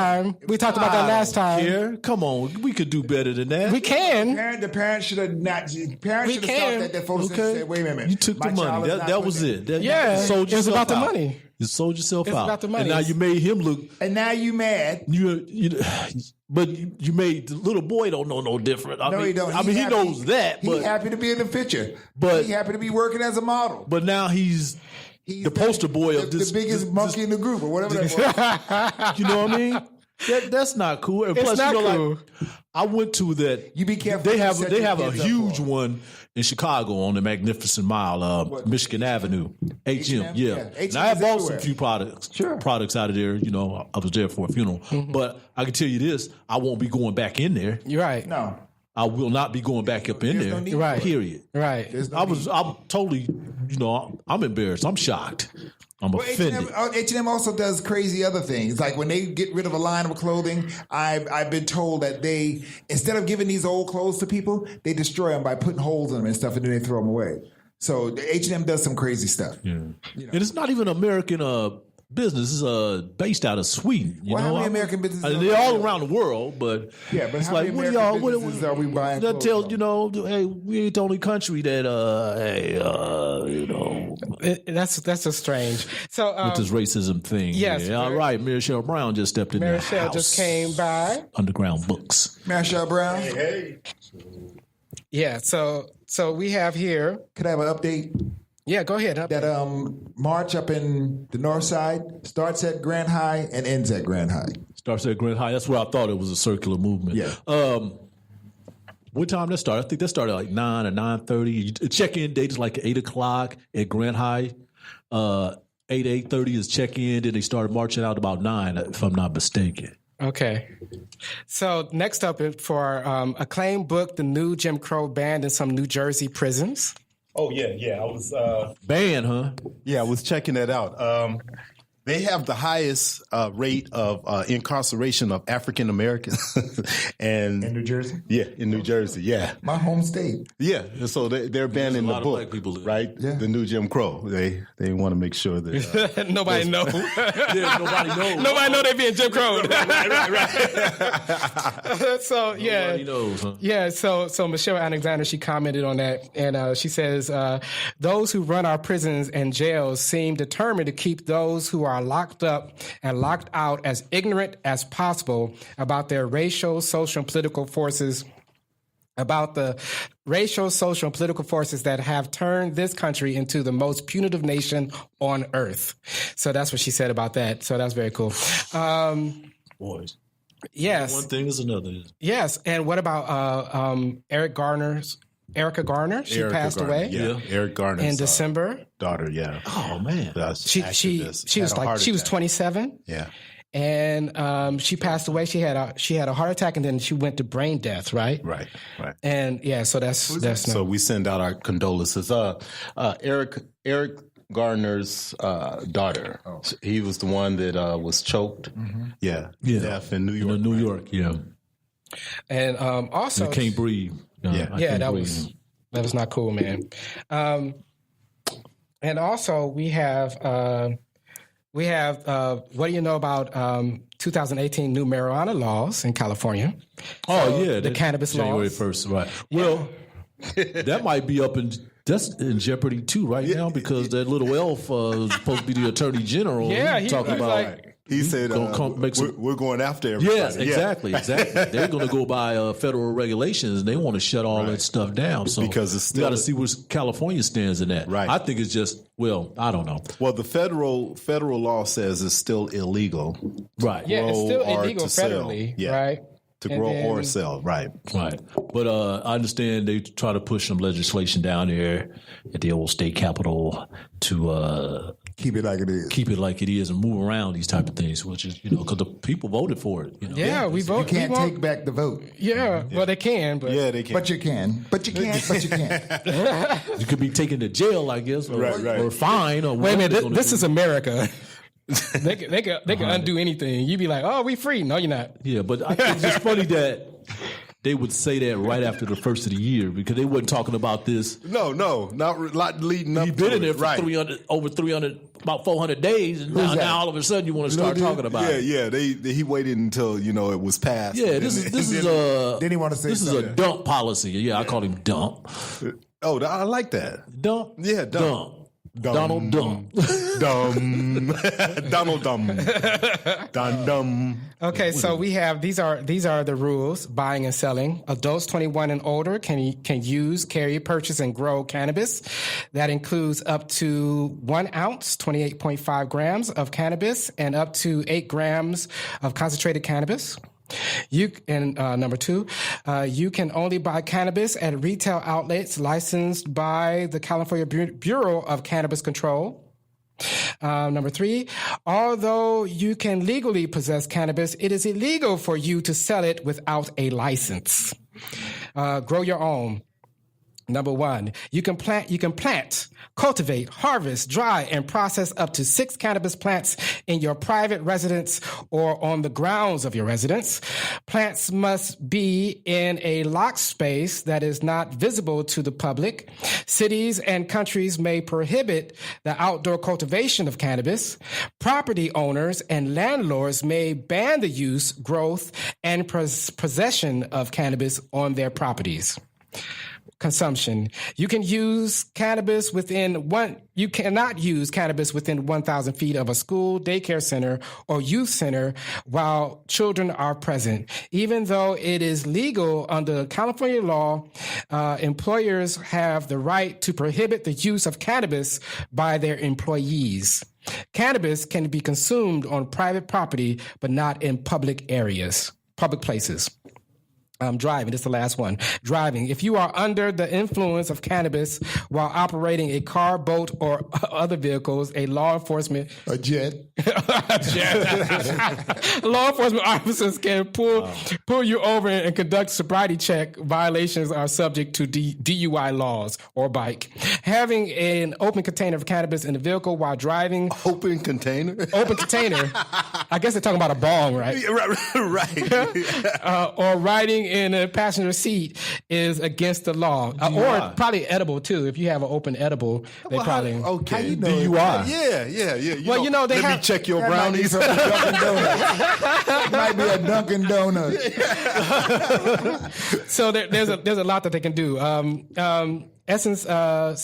time. Here, come on, we could do better than that. We can. The parent should have not. The parent should have stopped at that photo session and said, "Wait a minute, you took the money. That was it. You sold yourself about the money. You sold yourself out. It's about the money. And now you made him look. And now you mad. But you made the little boy don't know no different. He don't. He knows that. He's happy to be in the picture. But he's happy to be working as a model. But now he's the poster boy of this. The biggest monkey in the group, or whatever that was. You know what I mean? That's not cool. And It's plus, not you know, cool. like, I went to that. You be careful. They have Set they your have a kids up huge for. one in Chicago on the Magnificent Mile, Michigan Avenue, HM. Yeah, and I have bought some few products out of there. You know, I was there for a funeral, but I can tell you this: I won't be going back in there. You're right. No. I will not be going back up in There's there. no need Right. Period. Right. I'm totally, you know, I'm embarrassed. I'm shocked. I'm offended. H&M also does crazy other things. Like when they get rid of a line of clothing, I've been told that they, instead of giving these old clothes to people, they destroy them by putting holes in them and stuff, and then they throw them away. So H&M does some crazy stuff. Yeah. And it's not even American business. It's based out of Sweden. You know? How many American businesses? They're all around the world, but yeah, but it's how like, many what American y'all? businesses are we buying? That clothes tells from? you know, hey, we ain't the only country that, you know, That's a strange. So with this racism thing. Yes, Yeah, all right. Marichal Brown just stepped in the Marichal house. just came by. Underground Books. Marichal Brown. Hey. Yeah. So we have here. Could I have an update? Yeah, go ahead. That march up in the north side starts at Grand High and ends at Grand High. Starts at Grand High. That's where I thought it was a circular movement. Yeah. What time that started? I think that started at like 9 or 9:30. Check-in date is like 8 o'clock at Grand High. 8:30 is check-in. Then they started marching out about 9, if I'm not mistaken. Okay. So next up is for our acclaimed book, The New Jim Crow Banned in Some New Jersey Prisons. Oh yeah. I was Banned, huh? I was checking that out. They have the highest rate of incarceration of African Americans, and In New Jersey? Yeah, in New Jersey. Yeah, My home state. yeah. And so they're banning a the lot of book, black people live. right? Yeah. The new Jim Crow. They want to make sure that Nobody know. Yeah, nobody knows. Nobody know they being Jim Crow. So yeah. Nobody knows, huh? Yeah, so Michelle Alexander, she commented on that, and she says, those who run our prisons and jails seem determined to keep those who are locked up and locked out as ignorant as possible about their racial, social, and political forces, about the racial, social, and political forces that have turned this country into the most punitive nation on earth. So that's what she said about that. So that's very cool. Boys. Yes. One thing is another. Yes, and what about Erica Garner? She passed away. Yeah, Eric Garner's in December. daughter. Yeah. Oh man. She was 27. Yeah. And she passed away. She had a heart attack, and then she went to brain death. Right. Right. And yeah, so that's So we send out our condolences. Eric Garner's daughter. Oh. He was the one that was choked. Mm-hmm. Yeah. Deaf in New York. New York. Yeah. And also I can't breathe. That was not cool, man. And also we have what do you know about 2018 new marijuana laws in California? Oh yeah, the cannabis January laws. 1st, right? Well, that might be that's in jeopory too right now because that little elf is supposed to be the attorney general. Yeah, he's talking about. like, He said, we're going after everybody. Yes, exactly. They're going to go by federal regulations, and they want to shut all that stuff down. So because it's still, we got to see where California stands in that. Right. I think it's just, I don't know. Well, the federal law says it's still illegal. Right. Yeah, it's still or illegal to sell. federally, Yeah. right? To grow or sell, right. Right. But I understand they try to push some legislation down there at the old state capitol to Keep it like it is. Keep it like it is and move around these type of things, which is, because the people voted for it. Yeah, we voted. You can't take back the vote. Yeah, well, they can, but yeah, they can. But you can. But you can't. But you can't. You could be taken to jail, I guess, or fine. Or wait a minute, this is America. they can undo anything. You'd be like, oh, we free. No, you're not. Yeah, but I think it's just funny that they would say that right after the first of the year because they wasn't talking about this. No, not leading up. You've been to in there it. for Right. over 300, about 400 days, and now all of a sudden you want to start talking about it. Yeah. He waited until it was passed. Yeah, this is a Then he want to say this is a dump policy. Yeah, I call him dump. Oh, I like that. Dump. Yeah, dump. Donald Dumb. Dumb. Donald Dumb. Dumb. Okay, so we have these are the rules: buying and selling. Adults 21 and older can use, carry, purchase, and grow cannabis. That includes up to 1 ounce, 28.5 grams of cannabis, and up to 8 grams of concentrated cannabis. Number 2, you can only buy cannabis at retail outlets licensed by the California Bureau of Cannabis Control. Number 3, although you can legally possess cannabis, it is illegal for you to sell it without a license. Grow your own. Number 1, you can plant, cultivate, harvest, dry, and process up to 6 cannabis plants in your private residence or on the grounds of your residence. Plants must be in a locked space that is not visible to the public. Cities and countries may prohibit the outdoor cultivation of cannabis. Property owners and landlords may ban the use, growth, and possession of cannabis on their properties. Consumption. You cannot use cannabis within 1,000 feet of a school, daycare center, or youth center while children are present. Even though it is legal under California law, employers have the right to prohibit the use of cannabis by their employees. Cannabis can be consumed on private property, but not in public places. Driving, this is the last one. Driving. If you are under the influence of cannabis while operating a car, boat, or other vehicles, a law enforcement... A jet. Law enforcement officers can pull you over and conduct sobriety check. Violations are subject to DUI laws or bike. Having an open container of cannabis in the vehicle while driving... Open container? Open container. I guess they're talking about a bong, right? Right. Or riding in a passenger seat is against the law, or probably edible too. If you have an open edible, they probably okay. How you know DUI. Yeah. They let me check your brownies. Might be a Dunkin' Donut. So there's a lot that they can do. Essence. And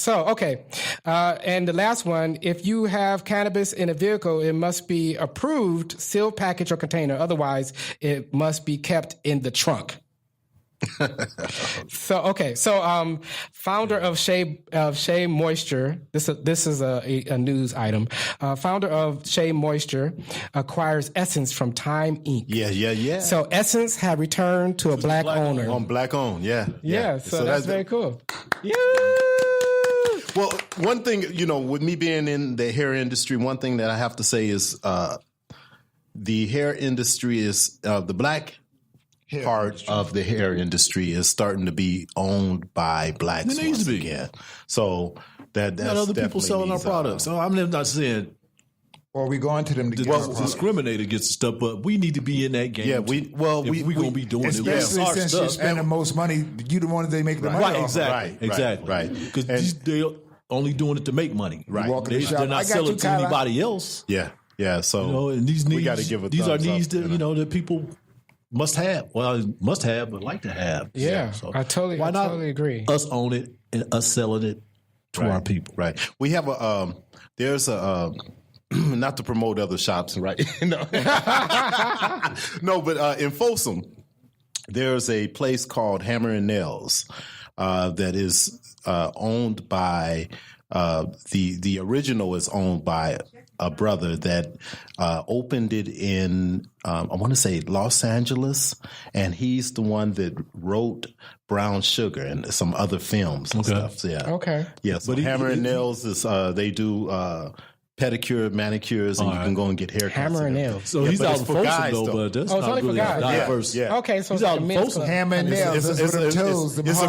the last one: if you have cannabis in a vehicle, it must be approved, sealed package or container. Otherwise, it must be kept in the trunk. Founder of Shea Moisture. This is a news item. Founder of Shea Moisture acquires Essence from Time Inc. Yeah. So Essence had returned to a black owner. On black owned, yeah. So that's very cool. Yeah. Well, one thing, with me being in the hair industry, one thing that I have to say is the hair industry is the black part of the hair industry is starting to be owned by blacks. It needs to be. Again. So that's got other people selling our products. So I'm not saying. Or we going to them to discriminate against stuff, but we need to be in that game. Yeah, we're gonna be doing it. Especially since you're spending the most money, you the one that they make the money right, off. Exactly. Right. Because they're only doing it to make money. Right. They're not selling to anybody else. Yeah. So and these needs, we got to give these are needs that that people must have. Well, must have, but like to have. Yeah. So I totally agree. Us own it and us selling it to our people. Right. We have there's a not to promote other shops, right? No, but in Folsom, there's a place called Hammer and Nails that is owned by the original is owned by a brother that opened it in I want to say Los Angeles, and he's the one that wrote Brown Sugar and some other films and stuff. Yeah. Okay. Yeah. So but Hammer and Nails is they do pedicure, manicures, and you can go and get haircuts. Hammer and Nails. So he's out in Folsom though, but that's not only really for guys. diverse. Yeah. Okay, so he's out in Folsom. Hammer and Nails. It's a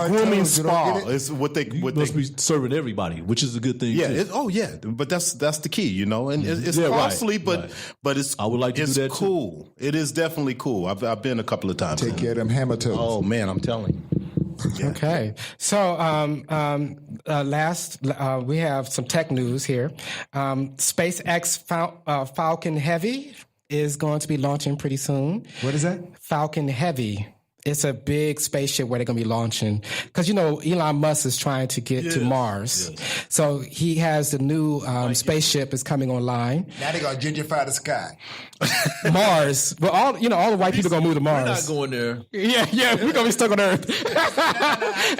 grooming spa. It's what they must be serving everybody, which is a good thing. Yeah. Too. But that's the key, and it's costly, but it's I would like to do that cool. Too. It is definitely cool. I've been a couple of times. Take care of them hammer toes. Oh man, I'm telling you. Yeah. Okay. So, we have some tech news here. SpaceX Falcon Heavy is going to be launching pretty soon. What is that? Falcon Heavy. It's a big spaceship where they're going to be launching. Because, Elon Musk is trying to get to Mars. Yes. So he has the new spaceship is coming online. Now they're going to gentrify the sky. Mars. Well, all the white people are going to move to Mars. We're not going there. Yeah, we're going to be stuck on Earth.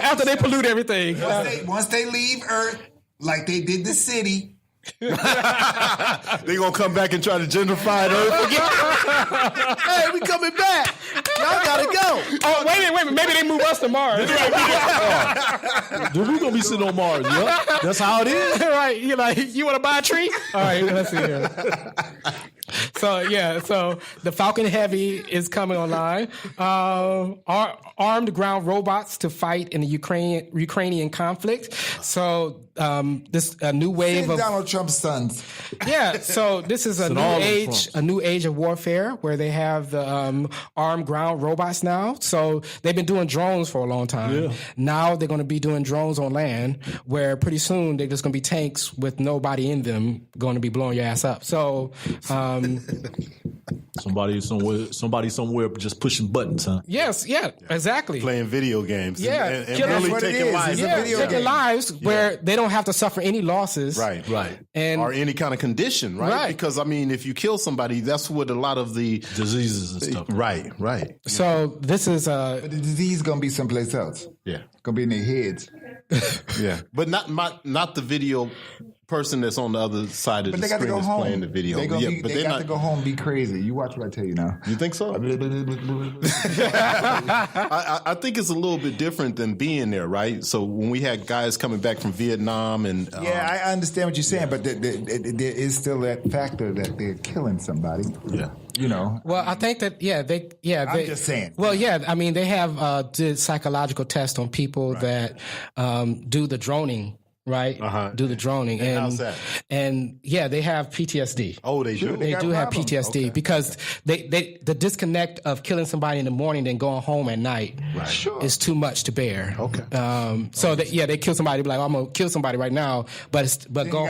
After they pollute everything. Once they leave Earth, like they did the city, They gonna come back and try to gentrify Earth again. Hey, we coming back. Y'all gotta go. Oh, wait a minute. Maybe they move us to Mars. Dude, we gonna be sitting on Mars. Yep. That's how it is. Right. You're like, you want to buy a tree? All right, let's see here. So the Falcon Heavy is coming online. Armed ground robots to fight in the Ukrainian conflict. So this a new wave of Donald Trump's sons. Yeah, so this is a new age of warfare where they have the armed ground robots now. So they've been doing drones for a long time. Yeah. Now they're going to be doing drones on land, where pretty soon they're just going to be tanks with nobody in them going to be blowing your ass up. So somebody somewhere just pushing buttons, huh? Yes, yeah, exactly. Playing video games. Yeah, and really taking lives. Taking lives where they don't have to suffer any losses. Right. And or any kind of condition, right? Because, if you kill somebody, that's what a lot of the diseases and stuff. Right. So this is But the disease is going to be someplace else. Yeah. Going to be in their heads. Yeah. But not the video person that's on the other side of the screen is playing the video. They got to go home and be crazy. You watch what I tell you now. You think so? I think it's a little bit different than being there, right? So when we had guys coming back from Vietnam and... I understand what you're saying, but there is still that factor that they're killing somebody. Yeah. Well, I think that, I'm just saying. Well, they have did psychological tests on people that do the droning. Right, do the droning, and how's that? And they have PTSD. Oh, they do. They do have PTSD because the disconnect of killing somebody in the morning and going home at night is too much to bear. Okay. So they kill somebody. Be like, I'm gonna kill somebody right now, but go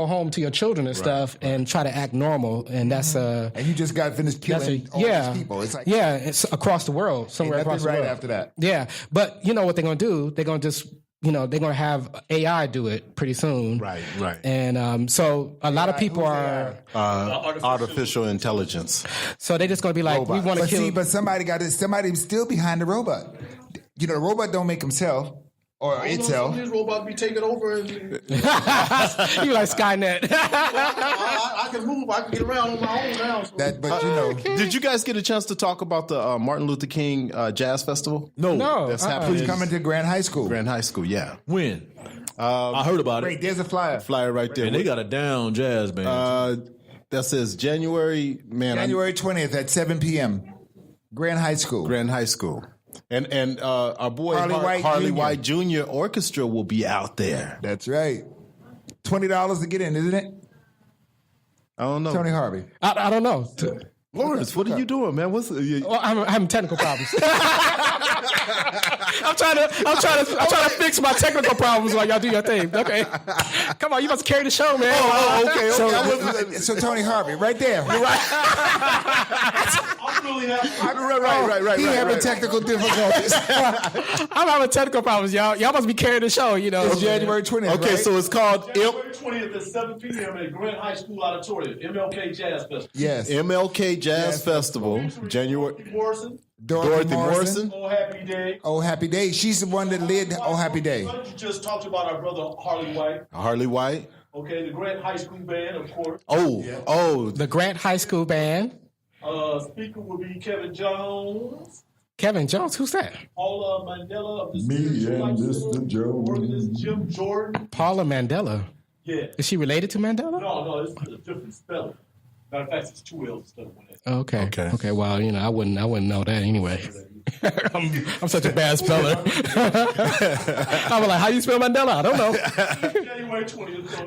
home to your children and stuff, and try to act normal. And that's and you just got finished killing all these people. It's like it's across the world, somewhere across the world. After that. Yeah, but you know what they're gonna do? They're gonna just they're going to have AI do it pretty soon. Right. And so a lot of people are... artificial intelligence. So they're just going to be like, we want to kill... But somebody's still behind the robot. The robot don't make himself. Or itself. These robots be taking over. And... you like Skynet. I can move. I can get around on my own now. So. Did you guys get a chance to talk about the Martin Luther King Jazz Festival? No. That's happening. Who's coming to Grand High School? Grand High School, yeah. When? I heard about it. Wait, there's a flyer. Flyer right there. And they got a down jazz band. That says January 20th at 7 p.m. Grand High School. Grand High School. And our boy Harley White Jr. Orchestra will be out there. That's right. $20 to get in, isn't it? I don't know. Tony Harvey. I don't know. Lawrence, what are you doing, man? I'm having technical problems. I'm trying to fix my technical problems while y'all do your thing. Okay, come on, you must carry the show, man. Okay. So Tony Harvey, right there. You're right. Right. He having technical difficulties. I'm having technical problems, y'all. Y'all must be carrying the show, It's January 20th. Okay, so it's called January 20th at 7 p.m. at Grant High School Auditorium, MLK Jazz Festival. Yes. MLK Jazz Festival, January. Dorothy Morrison. Oh Happy Day. Oh Happy Day. She's the one that led Oh Happy Day. You just talked about our brother Harley White. Harley White. Okay, the Grant High School Band, of course. The Grant High School Band. Speaker will be Kevin Jones. Kevin Jones, who's that? Paula Mandela of the Me and Mr. Jones. Jim Jordan. Paula Mandela. Yeah. Is she related to Mandela? No, it's a different spelling. Matter of fact, it's 2 L's instead of 1 L. Okay. Well, I wouldn't know that anyway. I'm such a bad speller. I was like, how do you spell Mandela? I don't know.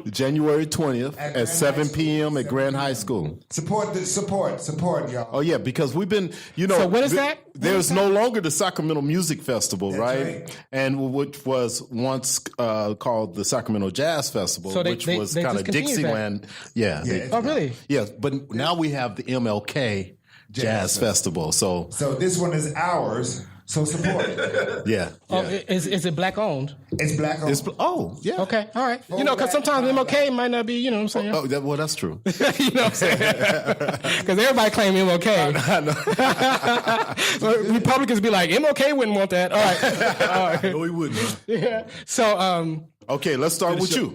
January 20th. At 7 p.m. at Grand High School. Support, y'all. Oh yeah, because we've been, So when is that? There's no longer the Sacramento Music Festival, That's right? And which was once called the Sacramento Jazz Festival, which was kind of Dixieland. Yeah. Oh really? Yeah, but now we have the MLK Jazz Festival. So this one is ours. So support. yeah. Oh, is it black owned? It's black owned. Yeah. Okay, all right. Because sometimes MLK might not be. You know what I'm saying? Well, that's true. You know what I'm saying? Because everybody claim MLK. So Republicans be like, MLK wouldn't want that. All right. No, he wouldn't. Yeah. So, Okay, let's start with you.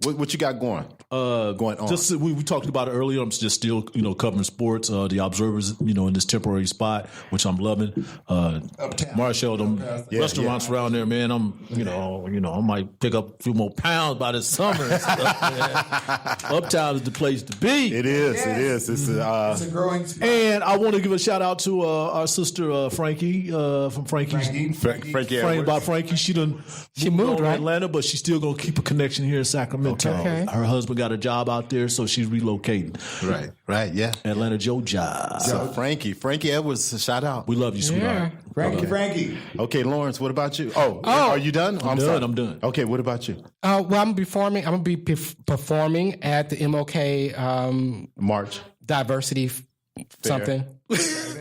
What you got going on? Just we talked about it earlier. I'm just still covering sports. The Observer's in this temporary spot, which I'm loving. Marichal, them restaurants around there, man. I might pick up a few more pounds by the summer. And stuff, man. Uptown is the place to be. It is. It's a growing spot. And I want to give a shout out to our sister Frankie from Frankie's. Frankie Edwards. Frankie. She moved, to right? Atlanta, but she's still gonna keep a connection here in Sacramento. Okay. Her husband got a job out there, so she's relocating. Right, yeah. Atlanta, Georgia. So Frankie Edwards, shout out. We love you, sweetheart. Frankie. Okay, Lawrence, what about you? Are you done? I'm done. Okay, what about you? well, I'm gonna be performing at the MLK March. diversity something. This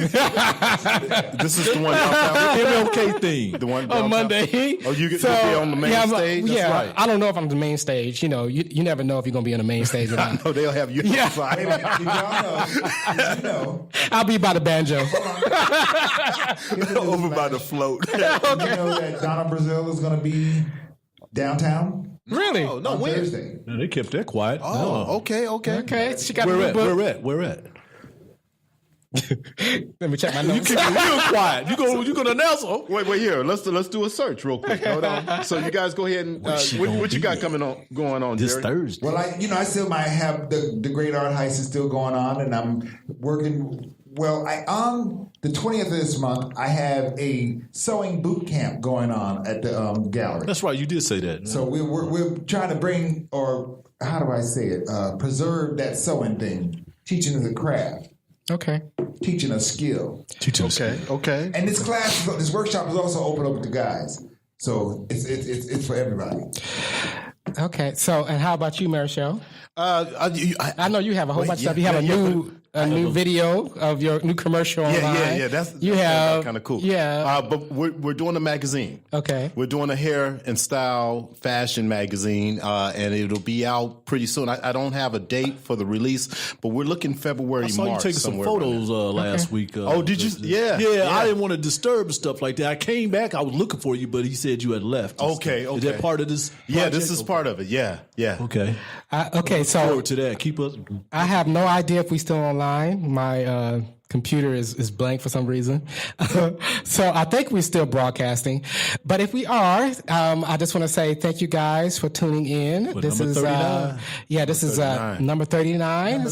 is the one downtown. MLK thing. The one On downtown. Monday. Oh, you get to be on the main stage? That's right. I don't know if I'm the main stage. You never know if you're gonna be on the main stage or I not. know they'll have you Yeah. outside. Wait a minute. Did y'all know? I'll be by the banjo. Over by the float. You know that Donna Brazil is going to be downtown Really? Oh, no, on when? Thursday. No, they kept that quiet. Oh, okay. Okay. She got a Where new at? book. Where at? Let me check my notes. You quiet. You gonna announce them? Wait here. Let's do a search real quick. Hold on. So you guys go ahead and what you got going on This Gerry? Thursday? Well, I still might have the Great Art Heist is still going on, and I'm working. Well, on the 20th of this month, I have a sewing boot camp going on at the gallery. That's right. You did say that. So we're trying to bring, or how do I say it, preserve that sewing thing, teaching as a craft. Okay. Teaching a skill. Okay. And this workshop is also open up to guys. So it's for everybody. Okay. So, and how about you, Marichal? I know you have a whole bunch of stuff. You have a new video of your new commercial online. Yeah. That's kind of cool. Yeah. But we're doing a magazine. Okay. We're doing a hair and style fashion magazine, and it'll be out pretty soon. I don't have a date for the release, but we're looking February, I saw March. you taking some photos last week. Did you? Yeah. I didn't want to disturb and stuff like that. I came back. I was looking for you, but he said you had left. Okay. Is that part of this? Yeah, project? this is part of it. Yeah. Okay. Okay. So Forward to that. Keep us. I have no idea if we're still online. My computer is blank for some reason. So I think we're still broadcasting. But if we are, I just want to say thank you guys for tuning in. What, this number is 39? This is number 39.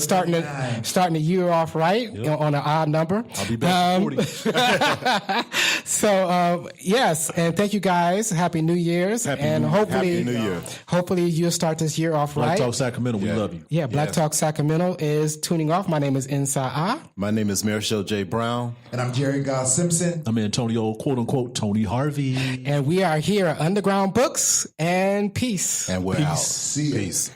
Starting the year off right on an odd number. I'll be back at 40. So yes, and thank you guys. Happy New Year's, and hopefully Happy New Year. Hopefully you'll start this year off Black right. Talk Sacramento. We love you. Yeah, Black Talk Sacramento is tuning off. My name is NSAA. My name is Marichal J. Brown. And I'm Gerry Simpson. I'm Antonio, quote unquote, Tony Harvey. And we are here at Underground Books and Peace. And we're out. See ya. Peace.